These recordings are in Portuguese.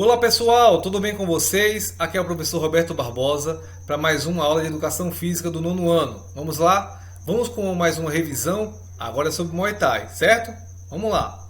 Olá pessoal, tudo bem com vocês? Aqui é o professor Roberto Barbosa para mais uma aula de Educação Física do nono ano. Vamos lá? Vamos com mais uma revisão, agora é sobre Muay Thai, certo? Vamos lá!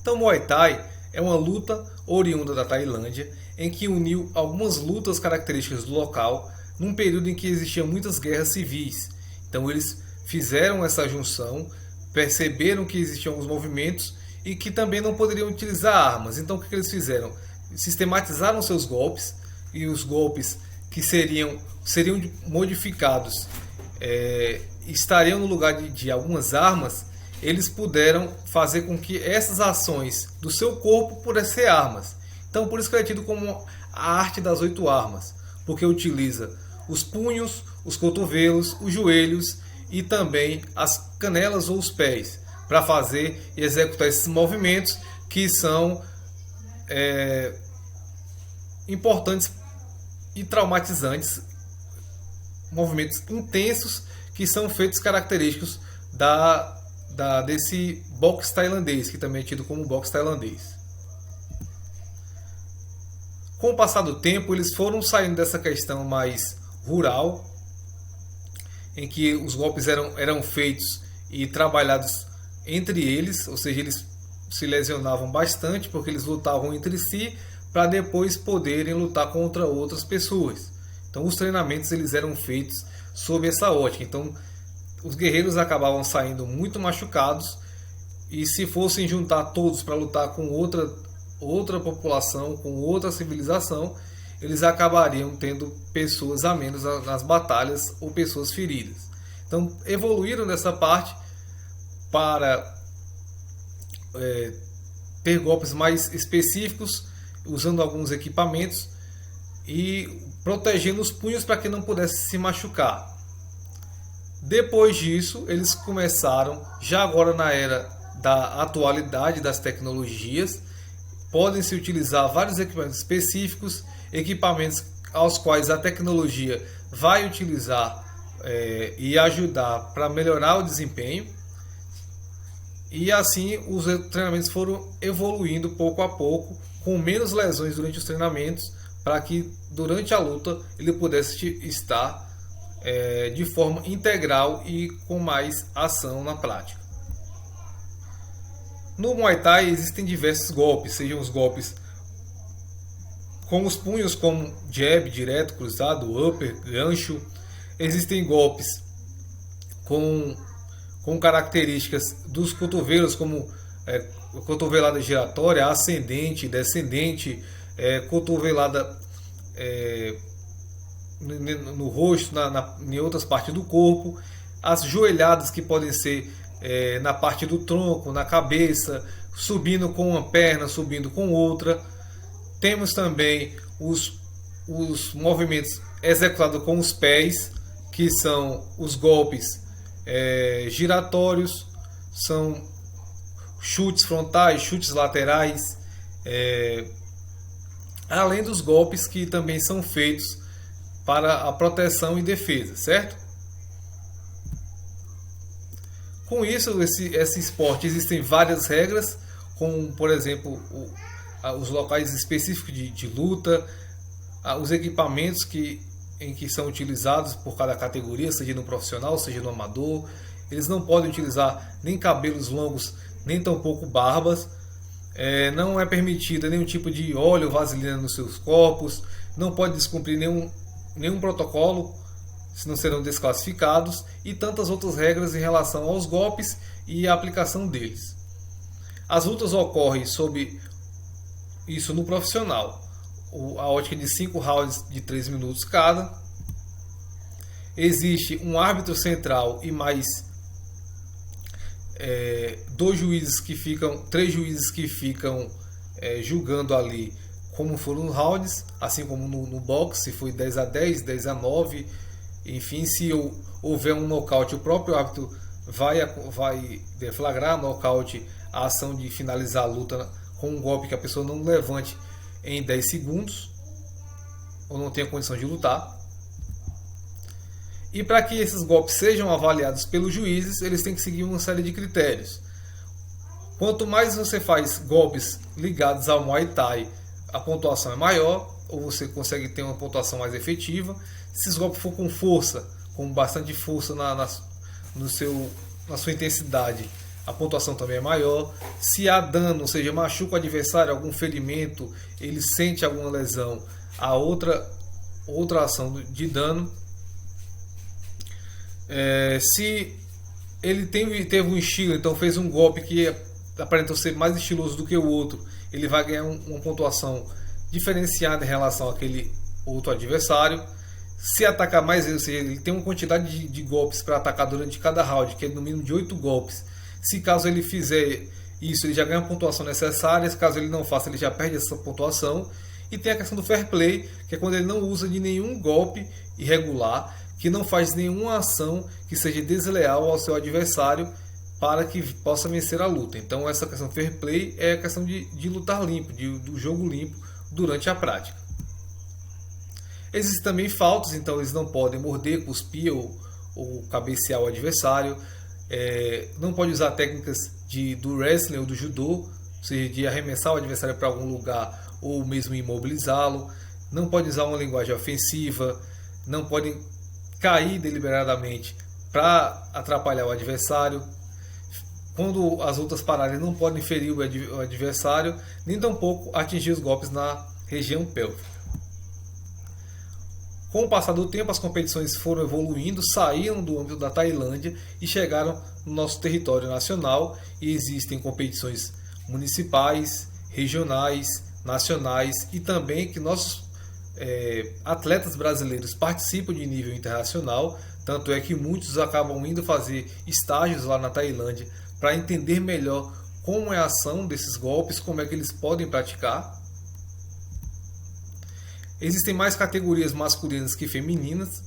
Então Muay Thai é uma luta oriunda da Tailândia em que uniu algumas lutas características do local num período em que existiam muitas guerras civis. Então eles fizeram essa junção, perceberam que existiam alguns movimentos e que também não poderiam utilizar armas. Então o que eles fizeram? Sistematizaram seus golpes, e os golpes que seriam modificados estariam no lugar de algumas armas. Eles puderam fazer com que essas ações do seu corpo pudessem ser armas. Então por isso que é tido como a arte das 8 armas, porque utiliza os punhos, os cotovelos, os joelhos e também as canelas ou os pés para fazer e executar esses movimentos que são importantes e traumatizantes, movimentos intensos que são feitos característicos desse boxe tailandês, que também é tido como boxe tailandês. Com o passar do tempo, eles foram saindo dessa questão mais rural, em que os golpes eram feitos e trabalhados entre eles, ou seja, eles se lesionavam bastante porque eles lutavam entre si para depois poderem lutar contra outras pessoas. Então os treinamentos eles eram feitos sob essa ótica. Então os guerreiros acabavam saindo muito machucados, e se fossem juntar todos para lutar com outra população, com outra civilização, eles acabariam tendo pessoas a menos nas batalhas ou pessoas feridas. Então evoluíram nessa parte para ter golpes mais específicos, usando alguns equipamentos e protegendo os punhos para que não pudesse se machucar. Depois disso, eles começaram, já agora na era da atualidade das tecnologias, podem-se utilizar vários equipamentos específicos, equipamentos aos quais a tecnologia vai utilizar e ajudar para melhorar o desempenho. E assim os treinamentos foram evoluindo pouco a pouco, com menos lesões durante os treinamentos, para que durante a luta ele pudesse estar de forma integral e com mais ação na prática. No Muay Thai existem diversos golpes, sejam os golpes com os punhos, como jab, direto, cruzado, upper, gancho. Existem golpes com características dos cotovelos, como cotovelada giratória, ascendente, descendente, cotovelada no rosto, em outras partes do corpo, as joelhadas que podem ser na parte do tronco, na cabeça, subindo com uma perna, subindo com outra. Temos também os movimentos executados com os pés, que são os golpes giratórios, são chutes frontais, chutes laterais, além dos golpes que também são feitos para a proteção e defesa, certo? Com isso, esse esporte existem várias regras, como por exemplo os locais específicos de luta, os equipamentos em que são utilizados por cada categoria, seja no profissional, seja no amador. Eles não podem utilizar nem cabelos longos, nem tampouco barbas. Não é permitida nenhum tipo de óleo ou vaselina nos seus corpos. Não pode descumprir nenhum protocolo, senão serão desclassificados. E tantas outras regras em relação aos golpes e a aplicação deles. As lutas ocorrem sob isso no profissional. A ótica de 5 rounds de 3 minutos cada. Existe um árbitro central e mais 3 juízes que ficam julgando ali como foram os rounds, assim como no boxe, se foi 10-10, 10-9, enfim, se houver um nocaute, o próprio árbitro vai deflagrar nocaute, a ação de finalizar a luta com um golpe que a pessoa não levante em 10 segundos ou não tenha condição de lutar. E para que esses golpes sejam avaliados pelos juízes, eles têm que seguir uma série de critérios. Quanto mais você faz golpes ligados ao Muay Thai, a pontuação é maior, ou você consegue ter uma pontuação mais efetiva. Se os golpes for com força, com bastante força na sua intensidade, a pontuação também é maior. Se há dano, ou seja, machuca o adversário, algum ferimento, ele sente alguma lesão, há outra ação de dano. Se ele teve um estilo, então fez um golpe que aparentou ser mais estiloso do que o outro, ele vai ganhar uma pontuação diferenciada em relação àquele outro adversário. Se atacar mais, ou seja, ele tem uma quantidade de golpes para atacar durante cada round, que é no mínimo de 8 golpes. Se caso ele fizer isso, ele já ganha a pontuação necessária. Se caso ele não faça, ele já perde essa pontuação. E tem a questão do fair play, que é quando ele não usa de nenhum golpe irregular, que não faz nenhuma ação que seja desleal ao seu adversário para que possa vencer a luta. Então essa questão do fair play é a questão de lutar limpo, do jogo limpo durante a prática. Existem também faltas, então eles não podem morder, cuspir ou cabecear o adversário. Não pode usar técnicas do wrestling ou do judô, ou seja, de arremessar o adversário para algum lugar ou mesmo imobilizá-lo. Não pode usar uma linguagem ofensiva, não podem cair deliberadamente para atrapalhar o adversário. Quando as lutas pararem, não podem ferir o adversário, nem tampouco atingir os golpes na região pélvica. Com o passar do tempo, as competições foram evoluindo, saíram do âmbito da Tailândia e chegaram no nosso território nacional. E existem competições municipais, regionais, nacionais e também que nossos atletas brasileiros participam de nível internacional. Tanto é que muitos acabam indo fazer estágios lá na Tailândia para entender melhor como é a ação desses golpes, como é que eles podem praticar. Existem mais categorias masculinas que femininas,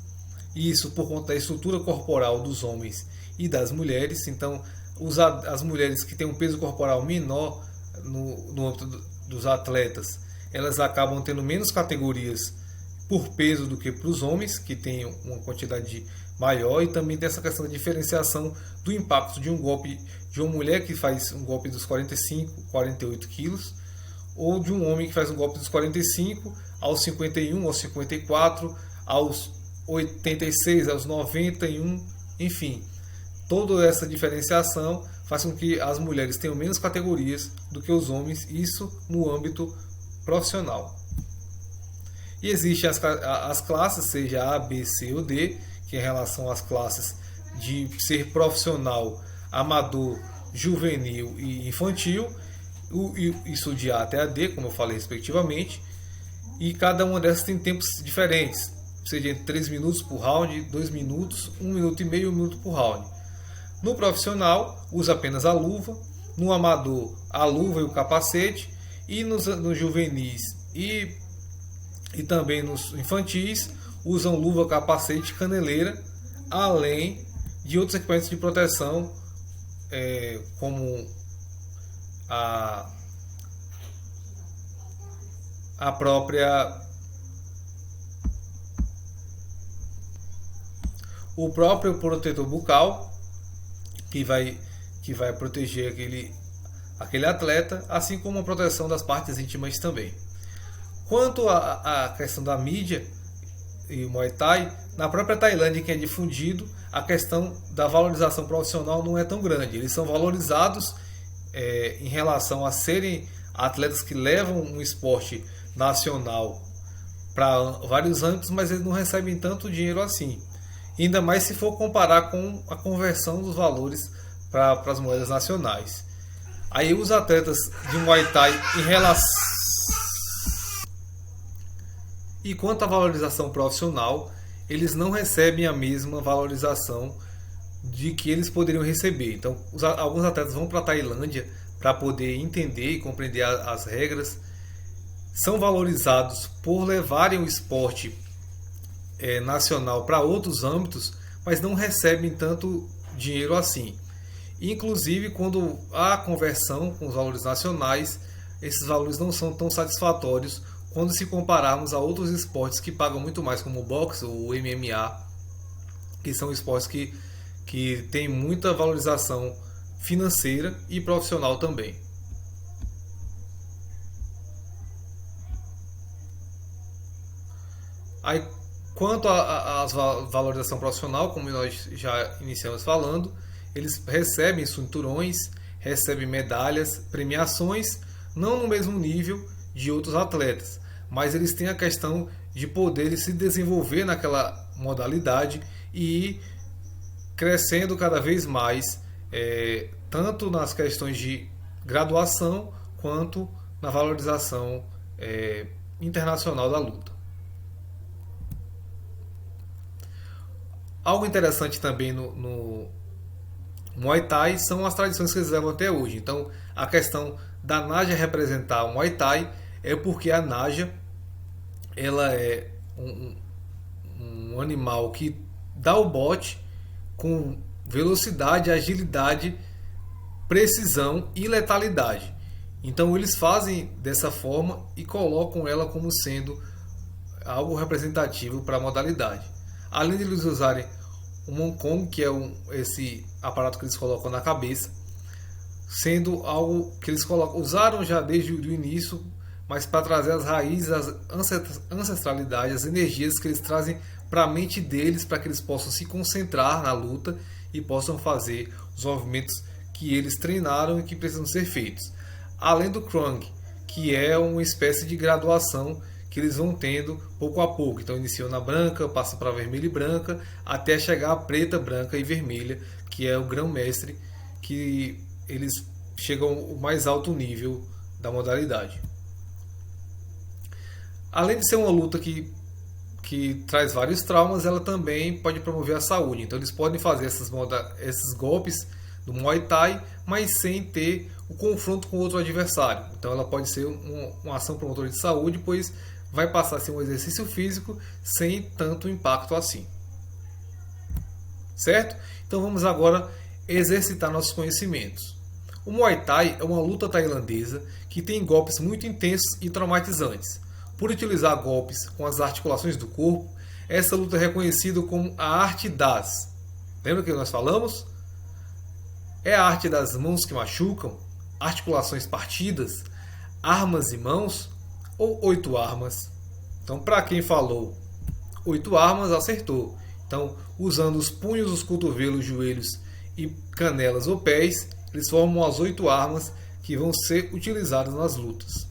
e isso por conta da estrutura corporal dos homens e das mulheres. Então, as mulheres que têm um peso corporal menor no âmbito dos atletas, elas acabam tendo menos categorias por peso do que para os homens, que têm uma quantidade maior. E também tem essa questão da diferenciação do impacto de um golpe de uma mulher que faz um golpe dos 45, 48 quilos, ou de um homem que faz um golpe dos 45 aos 51, aos 54, aos 86, aos 91, enfim. Toda essa diferenciação faz com que as mulheres tenham menos categorias do que os homens, isso no âmbito profissional. E existem as classes, seja A, B, C ou D, que em relação às classes de ser profissional, amador, juvenil e infantil, isso de A até a D, como eu falei respectivamente, e cada uma dessas tem tempos diferentes, seja entre 3 minutos por round, 2 minutos, 1 minuto e meio, 1 minuto por round. No profissional, usa apenas a luva, no amador, a luva e o capacete, e nos juvenis e também nos infantis, usam luva, capacete e caneleira, além de outros equipamentos de proteção, como a o próprio protetor bucal, que vai proteger aquele atleta, assim como a proteção das partes íntimas também. Quanto à questão da mídia e o Muay Thai, na própria Tailândia, que é difundido, a questão da valorização profissional não é tão grande. Eles são valorizados em relação a serem atletas que levam um esporte nacional para vários âmbitos, mas eles não recebem tanto dinheiro assim. Ainda mais se for comparar com a conversão dos valores para as moedas nacionais. Aí os atletas de Muay Thai em relação... E quanto à valorização profissional, eles não recebem a mesma valorização de que eles poderiam receber. Então, alguns atletas vão para a Tailândia para poder entender e compreender as regras. São valorizados por levarem o esporte nacional para outros âmbitos, mas não recebem tanto dinheiro assim. Inclusive, quando há conversão com os valores nacionais, esses valores não são tão satisfatórios quando se compararmos a outros esportes que pagam muito mais, como o boxe ou o MMA, que são esportes que têm muita valorização financeira e profissional também. Aí, quanto à valorização profissional, como nós já iniciamos falando, eles recebem cinturões, recebem medalhas, premiações, não no mesmo nível de outros atletas, mas eles têm a questão de poder se desenvolver naquela modalidade e ir crescendo cada vez mais, tanto nas questões de graduação quanto na valorização internacional da luta. Algo interessante também no Muay Thai são as tradições que eles levam até hoje. Então, a questão da Naja representar o Muay Thai é porque a Naja ela é um animal que dá o bote com velocidade, agilidade, precisão e letalidade. Então, eles fazem dessa forma e colocam ela como sendo algo representativo para a modalidade. Além de eles usarem o Monkong, que é esse aparato que eles colocam na cabeça, sendo algo que eles usaram já desde o início, mas para trazer as raízes, a ancestralidade, as energias que eles trazem para a mente deles, para que eles possam se concentrar na luta e possam fazer os movimentos que eles treinaram e que precisam ser feitos. Além do Krung, que é uma espécie de graduação que eles vão tendo pouco a pouco. Então iniciam na branca, passam para vermelha e branca, até chegar a preta, branca e vermelha, que é o grão-mestre, que eles chegam ao mais alto nível da modalidade. Além de ser uma luta que traz vários traumas, ela também pode promover a saúde. Então eles podem fazer esses golpes do Muay Thai, mas sem ter o confronto com outro adversário. Então ela pode ser uma ação promotora de saúde, pois vai passar a ser um exercício físico sem tanto impacto assim. Certo? Então vamos agora exercitar nossos conhecimentos. O Muay Thai é uma luta tailandesa que tem golpes muito intensos e traumatizantes. Por utilizar golpes com as articulações do corpo, essa luta é reconhecida como a arte das. Lembra que nós falamos? É a arte das mãos que machucam, articulações partidas, armas e mãos ou 8 armas. Então, para quem falou 8 armas, acertou. Então, usando os punhos, os cotovelos, joelhos e canelas ou pés, eles formam as 8 armas que vão ser utilizadas nas lutas.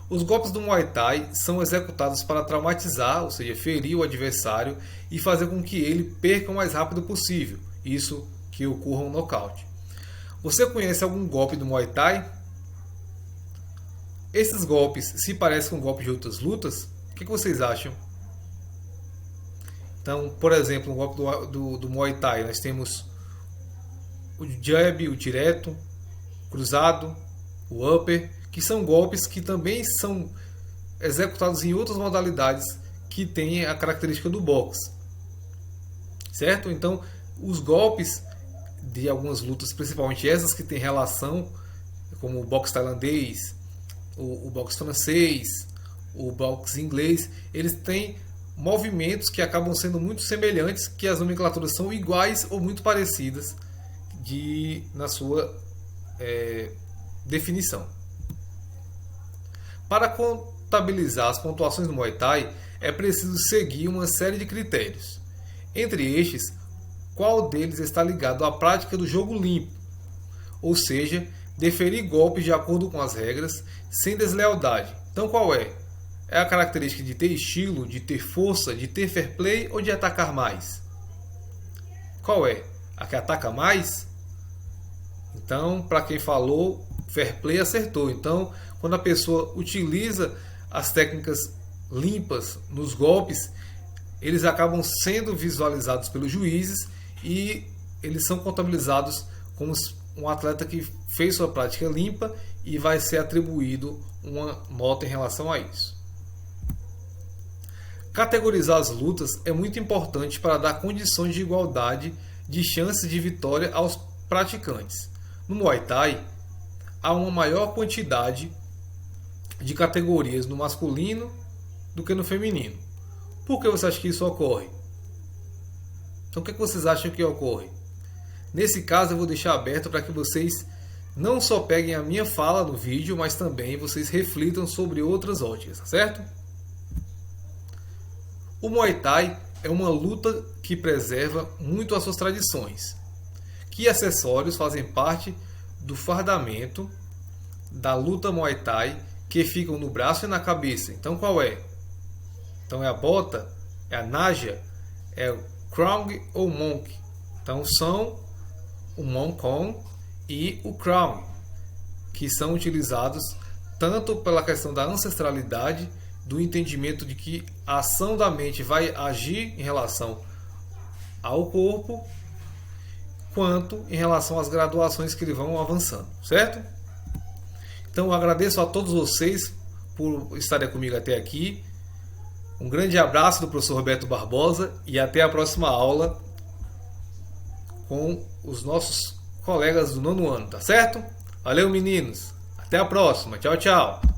Os golpes do Muay Thai são executados para traumatizar, ou seja, ferir o adversário e fazer com que ele perca o mais rápido possível. Isso que ocorra um nocaute. Você conhece algum golpe do Muay Thai? Esses golpes se parecem com golpes de outras lutas? O que vocês acham? Então, por exemplo, no golpe do Muay Thai, nós temos o jab, o direto, o cruzado, o upper, que são golpes que também são executados em outras modalidades que têm a característica do boxe. Certo? Então, os golpes de algumas lutas, principalmente essas que têm relação, como o boxe tailandês, o boxe francês, o boxe inglês, eles têm movimentos que acabam sendo muito semelhantes, que as nomenclaturas são iguais ou muito parecidas na sua definição. Para contabilizar as pontuações do Muay Thai, é preciso seguir uma série de critérios. Entre estes, qual deles está ligado à prática do jogo limpo, ou seja, deferir golpes de acordo com as regras, sem deslealdade. Então qual é? É a característica de ter estilo, de ter força, de ter fair play ou de atacar mais? Qual é? A que ataca mais? Então, para quem falou, fair play acertou. Então, quando a pessoa utiliza as técnicas limpas nos golpes, eles acabam sendo visualizados pelos juízes e eles são contabilizados como um atleta que fez sua prática limpa e vai ser atribuído uma nota em relação a isso. Categorizar as lutas é muito importante para dar condições de igualdade de chances de vitória aos praticantes. No Muay Thai, há uma maior quantidade de categorias no masculino do que no feminino. Por que você acha que isso ocorre? Então, o que vocês acham que ocorre? Nesse caso, eu vou deixar aberto para que vocês não só peguem a minha fala no vídeo, mas também vocês reflitam sobre outras óticas, tá certo? O Muay Thai é uma luta que preserva muito as suas tradições. Que acessórios fazem parte do fardamento da luta Muay Thai que ficam no braço e na cabeça? Então qual é? Então é a bota, é a naja, é o crown ou monk. Então são o monkong e o crown, que são utilizados tanto pela questão da ancestralidade, do entendimento de que a ação da mente vai agir em relação ao corpo, quanto em relação às graduações que eles vão avançando, certo? Então eu agradeço a todos vocês por estarem comigo até aqui. Um grande abraço do professor Roberto Barbosa e até a próxima aula com os nossos colegas do 9º ano, tá certo? Valeu, meninos! Até a próxima! Tchau, tchau!